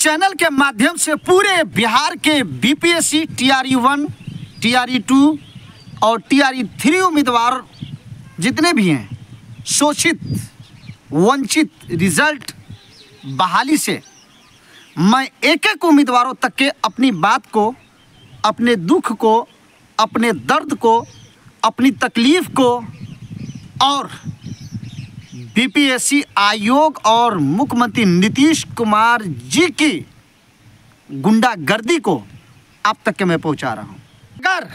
Channel के माध्यम से पूरे बिहार के बीपीएससी टीआरई 1, टीआरई 2 और टीआरई 3 उम्मीदवार जितने भी हैं, शोषित वंचित रिजल्ट बहाली से मैं एक एक उम्मीदवारों तक के अपनी बात को, अपने दुख को, अपने दर्द को, अपनी तकलीफ़ को और बीपीएससी आयोग और मुख्यमंत्री नीतीश कुमार जी की गुंडागर्दी को आप तक के मैं पहुंचा रहा हूं। अगर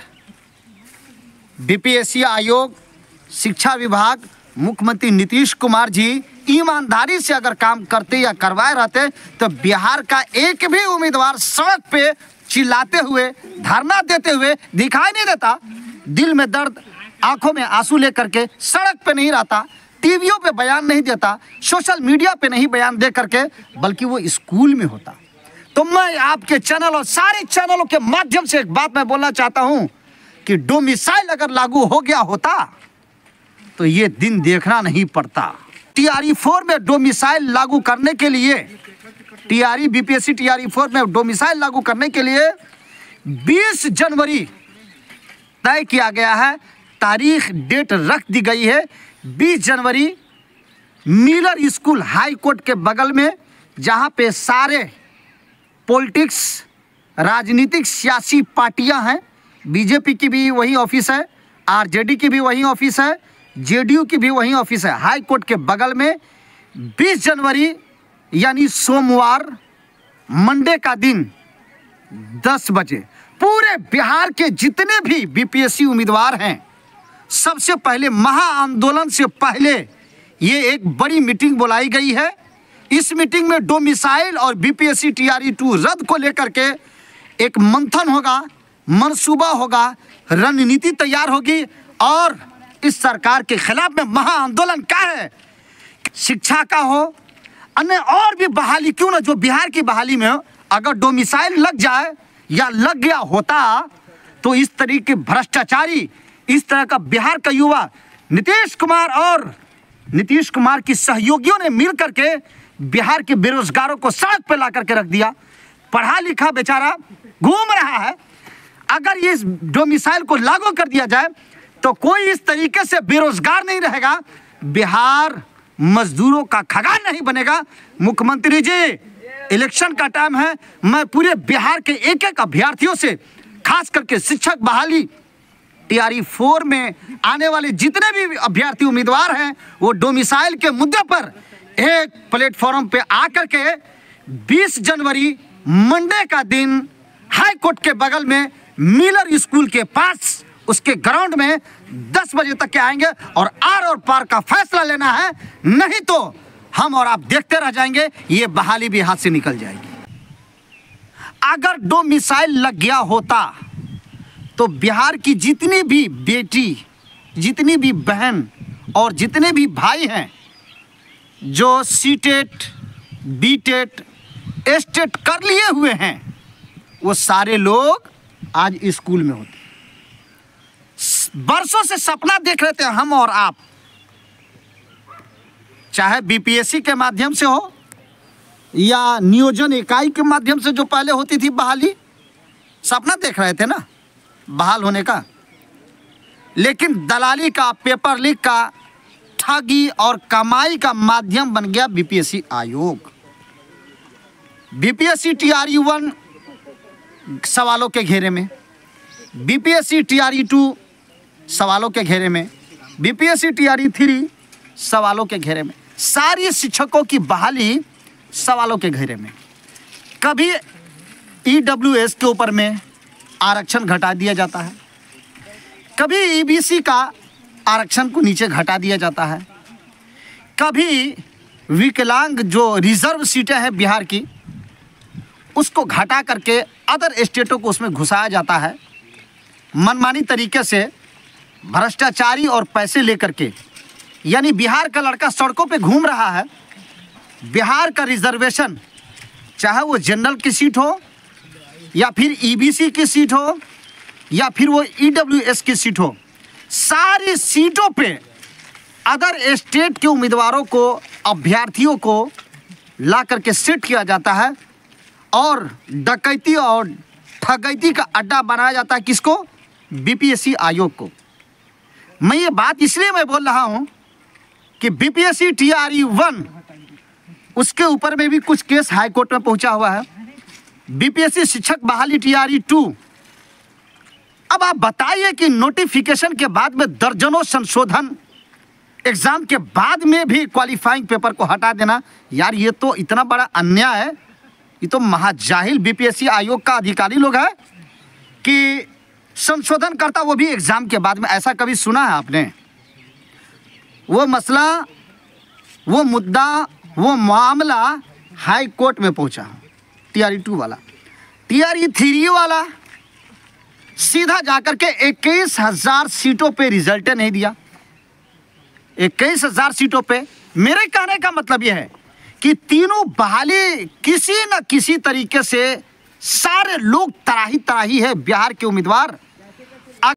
बीपीएससी आयोग, शिक्षा विभाग, मुख्यमंत्री नीतीश कुमार जी ईमानदारी से अगर काम करते या करवाए रहते तो बिहार का एक भी उम्मीदवार सड़क पे चिल्लाते हुए, धरना देते हुए दिखाई नहीं देता। दिल में दर्द, आंखों में आंसू लेकर के सड़क पे नहीं रहता, टीवियों पे बयान नहीं देता, सोशल मीडिया पे नहीं बयान दे करके, बल्कि वो स्कूल में होता। तो मैं आपके चैनल और सारे चैनलों के माध्यम से एक बात मैं बोलना चाहता हूं कि डोमिसाइल अगर लागू हो गया होता तो ये दिन देखना नहीं पड़ता। टीआरई 4 में डोमिसाइल लागू करने के लिए, टीआरई बीपीएससी टीआरई 4 में डोमिसाइल लागू करने के लिए 20 जनवरी तय किया गया है। तारीख डेट रख दी गई है 20 जनवरी। मिलर स्कूल हाई कोर्ट के बगल में, जहां पे सारे पॉलिटिक्स, राजनीतिक सियासी पार्टियां हैं, बीजेपी की भी वही ऑफिस है, आरजेडी की भी वही ऑफिस है, जेडीयू की भी वही ऑफिस है। हाई कोर्ट के बगल में 20 जनवरी यानी सोमवार, मंडे का दिन 10 बजे पूरे बिहार के जितने भी बीपीएससी उम्मीदवार हैं, सबसे पहले महाआंदोलन से पहले ये एक बड़ी मीटिंग बुलाई गई है। इस मीटिंग में डोमिसाइल और बीपीएससी टीआरई 2 रद्द को लेकर के एक मंथन होगा, मनसूबा होगा, रणनीति तैयार होगी और इस सरकार के खिलाफ में महाआंदोलन का है। शिक्षा का हो, अन्य और भी बहाली क्यों ना, जो बिहार की बहाली में हो, अगर डोमिसाइल लग जाए या लग गया होता तो इस तरीके भ्रष्टाचारी, इस तरह का बिहार का युवा नीतीश कुमार और नीतीश कुमार की सहयोगियों ने मिल करके बिहार के बेरोजगारों को सड़क पर ला करके रख दिया। पढ़ा लिखा बेचारा घूम रहा है। अगर ये डोमिसाइल को लागू कर दिया जाए तो कोई इस तरीके से बेरोजगार नहीं रहेगा, बिहार मजदूरों का खगान नहीं बनेगा। मुख्यमंत्री जी, इलेक्शन का टाइम है, मैं पूरे बिहार के एक एक अभ्यर्थियों से, खास करके शिक्षक बहाली टीआरई 4 में आने वाले जितने भी अभ्यर्थी उम्मीदवार हैं, वो डोमिसाइल के मुद्दे पर एक प्लेटफॉर्म पे आकर के 20 जनवरी मंडे का दिन हाई कोर्ट के बगल में मिलर स्कूल के पास उसके ग्राउंड में 10 बजे तक के आएंगे और आर और पार का फैसला लेना है। नहीं तो हम और आप देखते रह जाएंगे, ये बहाली भी हाथ से निकल जाएगी। अगर डोमिसाइल लग गया होता तो बिहार की जितनी भी बेटी, जितनी भी बहन और जितने भी भाई हैं जो सीटेट, बीटेट, एस्टेट कर लिए हुए हैं, वो सारे लोग आज स्कूल में होते। बरसों से सपना देख रहे थे हम और आप, चाहे बीपीएससी के माध्यम से हो या नियोजन इकाई के माध्यम से जो पहले होती थी बहाली, सपना देख रहे थे ना बहाल होने का। लेकिन दलाली का, पेपर लीक का, ठगी और कमाई का माध्यम बन गया बीपीएससी आयोग। बीपीएससी टीआरई 1 सवालों के घेरे में, बीपीएससी टीआरई 2 सवालों के घेरे में, बीपीएससी टीआरई 3 सवालों के घेरे में, सारी शिक्षकों की बहाली सवालों के घेरे में। कभी ईडब्ल्यूएस के ऊपर में आरक्षण घटा दिया जाता है, कभी ईबीसी का आरक्षण को नीचे घटा दिया जाता है, कभी विकलांग जो रिजर्व सीटें हैं बिहार की, उसको घटा करके अदर स्टेटों को उसमें घुसाया जाता है। मनमानी तरीके से भ्रष्टाचारी और पैसे लेकर के, यानी बिहार का लड़का सड़कों पे घूम रहा है। बिहार का रिजर्वेशन, चाहे वो जनरल की सीट हो या फिर ईबीसी की सीट हो या फिर वो ईडब्ल्यूएस की सीट हो, सारी सीटों पे अदर स्टेट के उम्मीदवारों को, अभ्यर्थियों को ला करके सेट किया जाता है और डकैती और ठगैती का अड्डा बनाया जाता है किसको? बीपीएससी आयोग को। मैं ये बात इसलिए मैं बोल रहा हूं कि बीपीएससी टीआरई 1 उसके ऊपर में भी कुछ केस हाई कोर्ट में पहुंचा हुआ है। बीपीएससी शिक्षक बहाली टीआरई 2। अब आप बताइए कि नोटिफिकेशन के बाद में दर्जनों संशोधन, एग्जाम के बाद में भी क्वालिफाइंग पेपर को हटा देना, यार ये तो इतना बड़ा अन्याय है। ये तो महाजाहिल बीपीएससी आयोग का अधिकारी लोग है कि संशोधन करता, वो भी एग्जाम के बाद में। ऐसा कभी सुना है आपने? वो मसला, वो मुद्दा, वो मामला हाई कोर्ट में पहुंचा। टीआरई 2 वाला, टीआरई 3 वाला सीधा जाकर के 21,000 सीटों पे रिजल्ट नहीं दिया। 21,000 सीटों पे। मेरे कहने का मतलब यह है कि तीनों बहाली किसी न किसी तरीके से सारे लोग तराही तराही है। बिहार के उम्मीदवार